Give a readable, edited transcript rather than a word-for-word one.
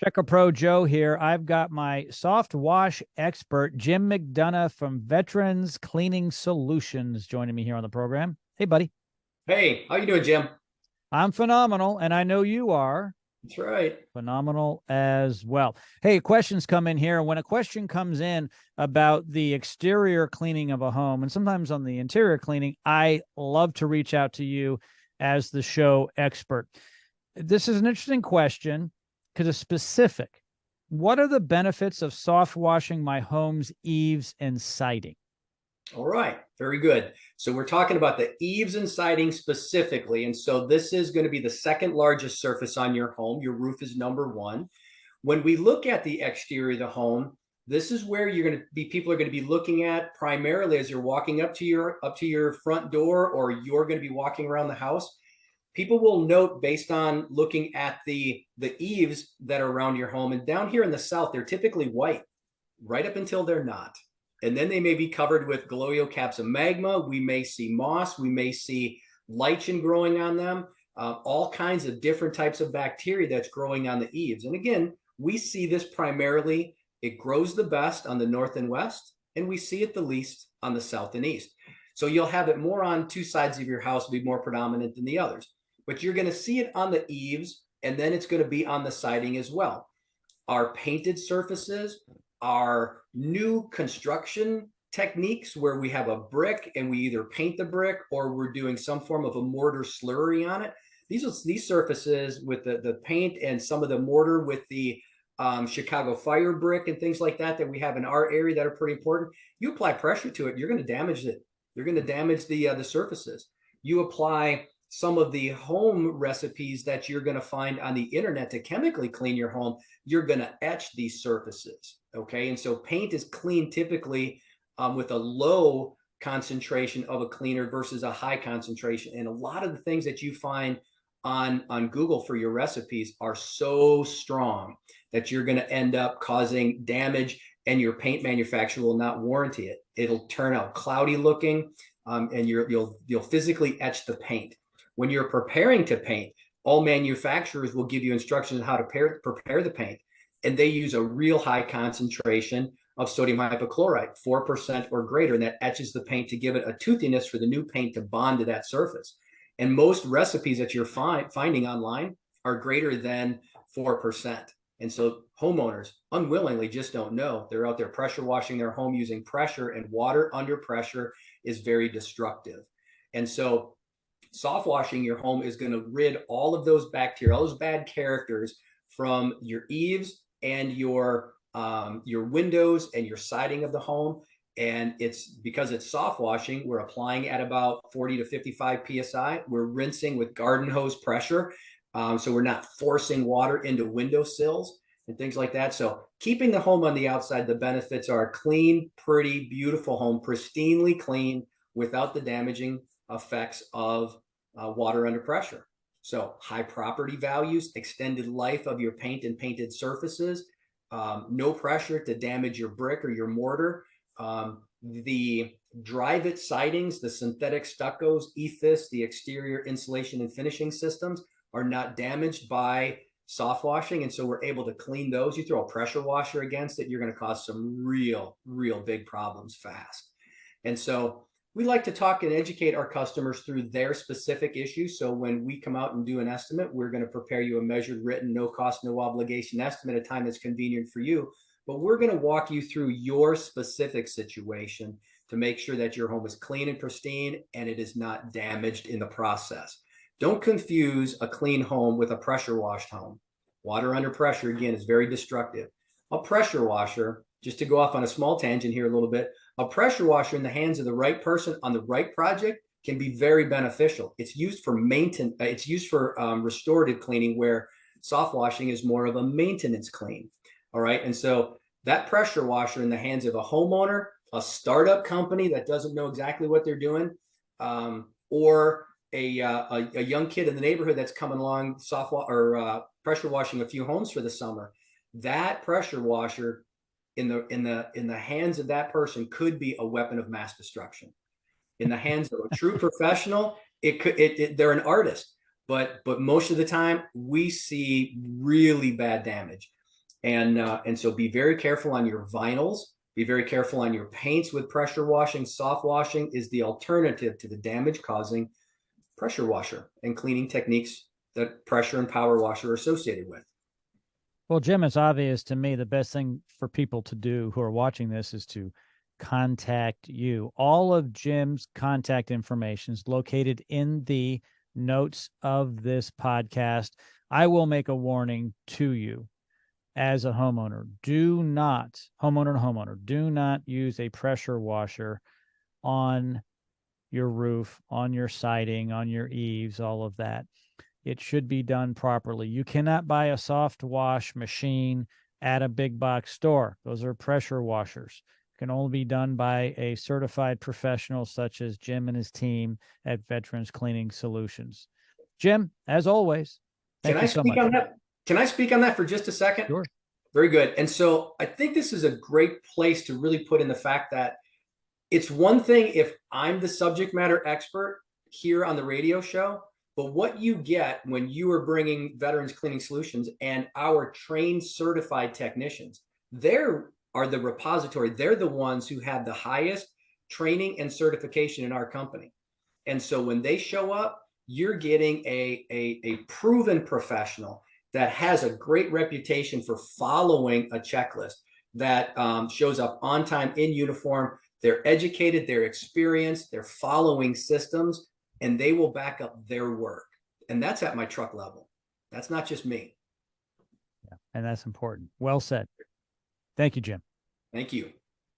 Checker Pro Joe here. I've got my soft wash expert, Jim McDonough from Veterans Cleaning Solutions, joining me here on the program. Hey, buddy. Hey, how you doing, Jim? I'm phenomenal, and I know you are That's right. phenomenal as well. Hey, questions come in here. When a question comes in about the exterior cleaning of a home, and sometimes on the interior cleaning, I love to reach out to you as the show expert. This is an interesting question because it's specific. What are the benefits of soft washing my home's eaves and siding? All right, very good. So we're talking about the eaves and siding specifically. And so this is going to be the second largest surface on your home. Your roof is number one. When we look at the exterior of the home, this is where people are going to be looking at primarily as you're walking up to your front door, or you're going to be walking around the house. People will note based on looking at the eaves that are around your home. And down here in the south, they're typically white right up until they're not. And then they may be covered with gloio caps of magma. We may see moss. We may see lichen growing on them, all kinds of different types of bacteria that's growing on the eaves. And again, we see this primarily, it grows the best on the north and west, and we see it the least on the south and east. So you'll have it more on two sides of your house, be more predominant than the others. But you're going to see it on the eaves, and then it's going to be on the siding as well. Our painted surfaces, our new construction techniques where we have a brick and we either paint the brick or we're doing some form of a mortar slurry on it. These surfaces with the paint and some of the mortar with the Chicago fire brick and things like that we have in our area that are pretty important. You apply pressure to it, you're going to damage it. You're going to damage the surfaces. You apply some of the home recipes that you're going to find on the internet to chemically clean your home, you're going to etch these surfaces. Okay. And so paint is cleaned typically with a low concentration of a cleaner versus a high concentration. And a lot of the things that you find on Google for your recipes are so strong that you're going to end up causing damage, and your paint manufacturer will not warranty it. It'll turn out cloudy looking, and you'll physically etch the paint. When you're preparing to paint, all manufacturers will give you instructions on how to prepare the paint. And they use a real high concentration of sodium hypochlorite, 4% or greater, and that etches the paint to give it a toothiness for the new paint to bond to that surface. And most recipes that you're finding online are greater than 4%. And so homeowners unwillingly just don't know. They're out there pressure washing their home using pressure, and water under pressure is very destructive. And so soft washing your home is going to rid all of those bacteria, all those bad characters from your eaves and your windows and your siding of the home. And it's because it's soft washing, we're applying at about 40 to 55 psi. We're rinsing with garden hose pressure, so we're not forcing water into window sills and things like that. So keeping the home on the outside, the benefits are a clean, pretty, beautiful home, pristinely clean, without the damaging effects of water under pressure. So high property values, extended life of your paint and painted surfaces, no pressure to damage your brick or your mortar. The drive-it sidings, the synthetic stuccos, Eaves, the exterior insulation and finishing systems are not damaged by soft washing. And so we're able to clean those. You throw a pressure washer against it, you're going to cause some real big problems fast. And so we like to talk and educate our customers through their specific issues. So when we come out and do an estimate, we're going to prepare you a measured, written, no cost, no obligation estimate at a time that's convenient for you. But we're going to walk you through your specific situation to make sure that your home is clean and pristine and it is not damaged in the process. Don't confuse a clean home with a pressure washed home. Water under pressure, again, is very destructive. A pressure washer, just to go off on a small tangent here a little bit, a pressure washer in the hands of the right person on the right project can be very beneficial. It's used for maintenance. It's used for restorative cleaning, where soft washing is more of a maintenance clean. All right. And so that pressure washer in the hands of a homeowner, a startup company that doesn't know exactly what they're doing, or a young kid in the neighborhood that's coming along pressure washing a few homes for the summer, that pressure washer in the hands of that person could be a weapon of mass destruction. In the hands of a true professional, they're an artist, but most of the time we see really bad damage. And so be very careful on your vinyls. Be very careful on your paints with pressure washing. Soft washing is the alternative to the damage causing pressure washer and cleaning techniques that pressure and power washer are associated with. Well, Jim, it's obvious to me the best thing for people to do who are watching this is to contact you. All of Jim's contact information is located in the notes of this podcast. I will make a warning to you as a homeowner. Do not, homeowner to homeowner, do not use a pressure washer on your roof, on your siding, on your eaves, all of that. It should be done properly. You cannot buy a soft wash machine at a big box store. Those are pressure washers. It can only be done by a certified professional such as Jim and his team at Veterans Cleaning Solutions. Jim, as always, thank you so much. Can I speak on that for just a second? Sure. Very good. And so I think this is a great place to really put in the fact that it's one thing if I'm the subject matter expert here on the radio show, but what you get when you are bringing Veterans Cleaning Solutions and our trained certified technicians, they're are the repository. They're the ones who have the highest training and certification in our company. And so when they show up, you're getting a proven professional that has a great reputation for following a checklist that shows up on time in uniform. They're educated, they're experienced, they're following systems, and they will back up their work. And that's at my truck level. That's not just me. Yeah, and that's important. Well said. Thank you, Jim. Thank you.